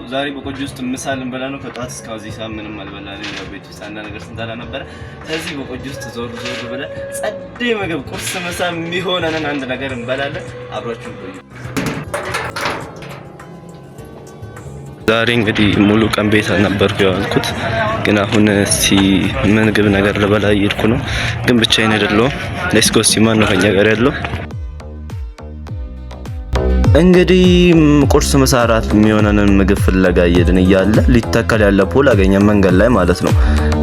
ዛሬ በቆጂ ውስጥ ምሳልን በላ ነው ከጧት እስካሁን እዚህ ሰዓት ምንም አልበላንም። ያው ቤት ውስጥ አንዳንድ ነገር ስንሰራ ነበር። ስለዚህ በቆጂ ውስጥ ዞር ብለን ጸዴ ምግብ ቁርስ ምሳ የሚሆነን አንድ ነገር እንበላለን። አብራችሁ ቆዩ። ዛሬ እንግዲህ ሙሉ ቀን ቤት ነበርኩ ያልኩት፣ ግን አሁን እስቲ ምግብ ነገር ልበላ እየሄድኩ ነው። ግን ብቻዬን አይደለሁም። ሌትስ ጎ እስቲ ማን ነው ከኛ ጋር ያለው? እንግዲህ ቁርስ ምሳ እራት የሚሆነንን ምግብ ፍለጋ እየሄድን እያለ ሊተከል ያለ ፖል አገኘን መንገድ ላይ ማለት ነው።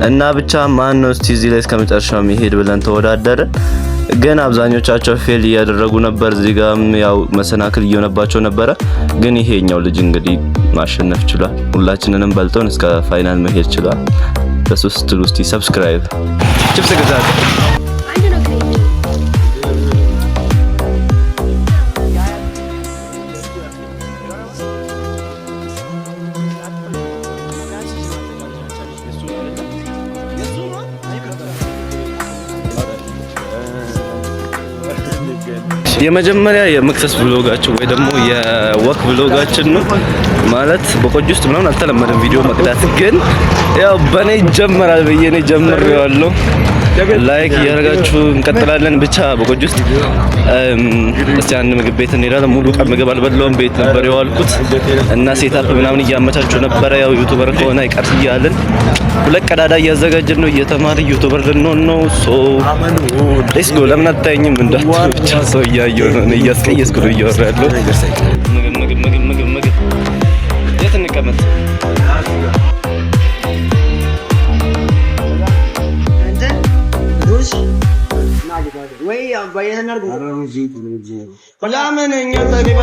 እና ብቻ ማን ነው እስቲ እዚህ ላይ እስከመጨረሻው መሄድ ብለን ተወዳደርን። ግን አብዛኞቻቸው ፌል እያደረጉ ነበር። እዚህ ጋርም ያው መሰናክል እየሆነባቸው ነበረ። ግን ይሄኛው ልጅ እንግዲህ ማሸነፍ ችሏል። ሁላችንንም በልጦን እስከ ፋይናል መሄድ ችሏል። በሶስት ውስጥ ሰብስክራይብ ቺፕስ ገዛት የመጀመሪያ የመክሰስ ብሎጋቸው ወይ ደግሞ የወክ ብሎጋችን ነው ማለት። በቆጂ ውስጥ ምናምን አልተለመደም ቪዲዮ መቅዳት፣ ግን ያው በኔ ይጀምራል ብዬ ነው ጀምሬዋለሁ። ላይክ እያደረጋችሁ እንቀጥላለን። ብቻ በቆጂ ውስጥ እስቲ አንድ ምግብ ቤት እንሄዳለን። ሙሉ ቀን ምግብ አልበላሁም፣ ቤት ነበር የዋልኩት እና ሴታፕ ምናምን እያመቻችሁ ነበረ። ያው ዩቲዩበር ከሆነ አይቀር እያልን ሁለት ቀዳዳ እያዘጋጀን ነው። እየተማሪ ዩቲዩበር ልንሆን ነው። ሶ ሌትስ ጎ። ለምን አታየኝም እንዳትሉ ብቻ ሰው እያየሁ ነው። እያስቀየስኩ ነው እያወራ ያለው። ምግብ የት እንቀመጥ? ወይ ባየና አርጉ ለምን እኛ ታዲያ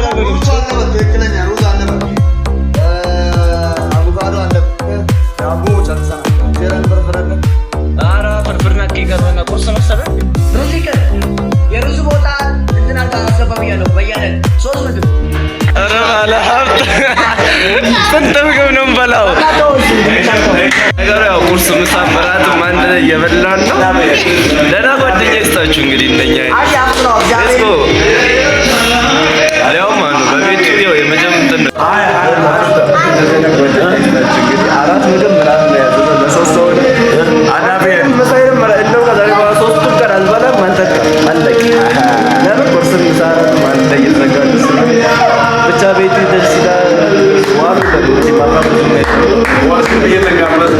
አቮካዶ አለ ዳቦ ጨርሰና ጀራን ፍርፍርና አራ ፍርፍርና ከይቀርና ቁርስ መሰለ ሩዝ ይቀር የሩዝ ቦታ እንትና ታሰባብ ያለው በያለን 3 ምግብ አራ አለ ሀብት ስንት ምግብ ነው የምበላው? ነገር ያው ቁርስ ምሳ እራት አንድ ላይ እየበላን ነው። ደህና ጓደኛ ይስጣችሁ እንግዲህ እንደኛ ሌትስ ጎ። አሪያው ማን ነው በቤቱ ያው የመጀመሪያ አራት ምግብ ምናምን ነው ያዘው ለሶስት ሰው አዳቤ መሳይም እንደው ከዛሬ በኋላ ሶስቱም ቀን አልበላም ማለት አለቅ። ለምን ቁርስ ምሳ ማለት ላይ ይዘጋል። ብቻ ቤቱ ደስ ይላል። ዋው ለዚህ ማባብ ነው እየተጋበዘ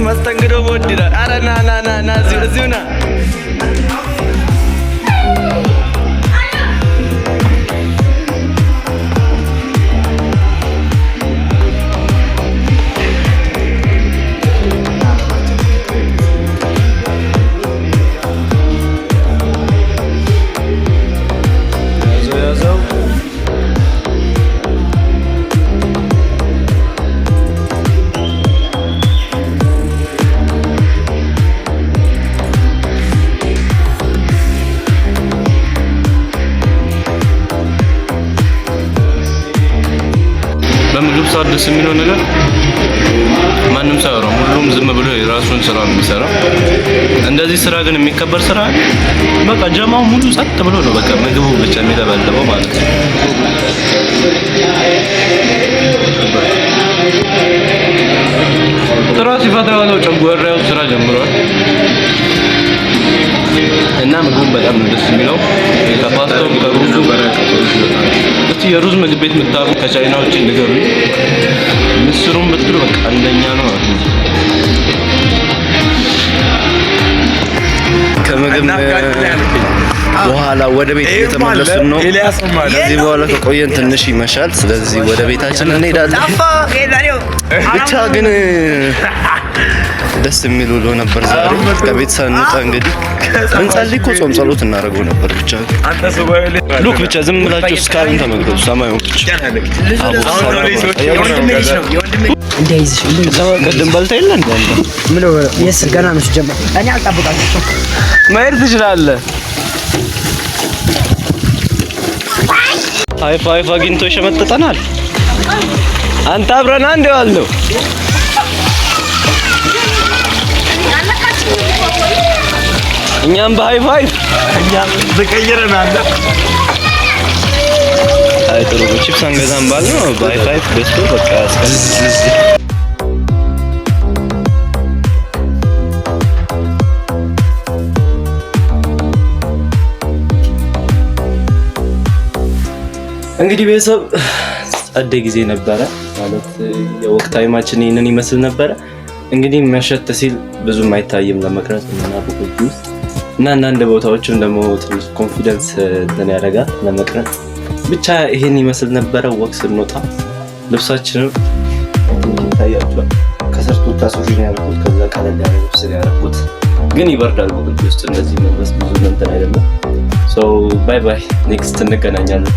መስተንግዶ ወዲራ አረ ና እዚሁ ና በምግብ ሰዓት ደስ የሚለው ነገር ማንም ሰው ነው፣ ሁሉም ዝም ብሎ የራሱን ስራ የሚሰራው። እንደዚህ ስራ ግን የሚከበር ስራ በቃ ጀማው ሙሉ ጸጥ ብሎ ነው በቃ ምግቡ ብቻ የሚለበለበው ማለት ነው። ስራ ሲፈጥረው ነው ጨጓራው ስራ ጀምሯል እና ምግቡን በጣም ደስ የሚለው ከፓስታው ከሩዙ እስቲ የሩዝ ምግብ ቤት የምታውቁ ከቻይናዎች ንገሩኝ። ምስሩም ብትሉ በቃ አንደኛ ነው ማለት ነው። ከምግብ በኋላ ወደ ቤት እየተመለስን ነው። ከዚህ በኋላ ከቆየን ትንሽ ይመሻል። ስለዚህ ወደ ቤታችን እንሄዳለን። ብቻ ግን ደስ የሚል ውሎ ነበር ዛሬ። ከቤት ሳንወጣ እንግዲህ እንጸልይ እኮ ጾም ጸሎት እናደርገው ነበር። ብቻ ሉክ ብቻ ዝም ብላችሁ እስካሁን ተመግቡ። ሰማዩን ብቻ እንደይዝሽ ቅድም በልተህ የለ እንደ ምን ነው የስ ገና ነው ሲጀምር እኔ አልጠብቃችሁም። መሄድ ትችላለህ። ሃይ ፋይቭ አግኝቶ ይሸመጥጠናል። አንተ አብረን አንድ ያለው እኛም በሃይ ፋይቭ እኛም ተቀየረናል። አይ ጥሩ ቺፕስ አንገዛም ባልነው በሃይ ፋይቭ ገዝቶ በቃ እስከዚህ እንግዲህ ቤተሰብ ጸደ ጊዜ ነበረ ማለት የወቅት ታይማችን ይሄንን ይመስል ነበረ። እንግዲህ መሸት ሲል ብዙም አይታይም ለመቅረጽ እና በቆጁ ውስጥ እና አንዳንድ ቦታዎችም ደግሞ ትንሽ ኮንፊደንስ እንትን ያደርጋል ለመቅረጽ። ብቻ ይሄን ይመስል ነበረ። ወቅት ስንወጣ ልብሳችንም ይታያችኋል። ከሰርቱ ታሱሪ ነው ያልኩት፣ ከዛ ቀለል ያለ ልብስ ነው ያደረኩት። ግን ይበርዳል በቆጁ ውስጥ እንደዚህ መልበስ ብዙ እንትን አይደለም። ሶ ባይ ባይ፣ ኔክስት እንገናኛለን።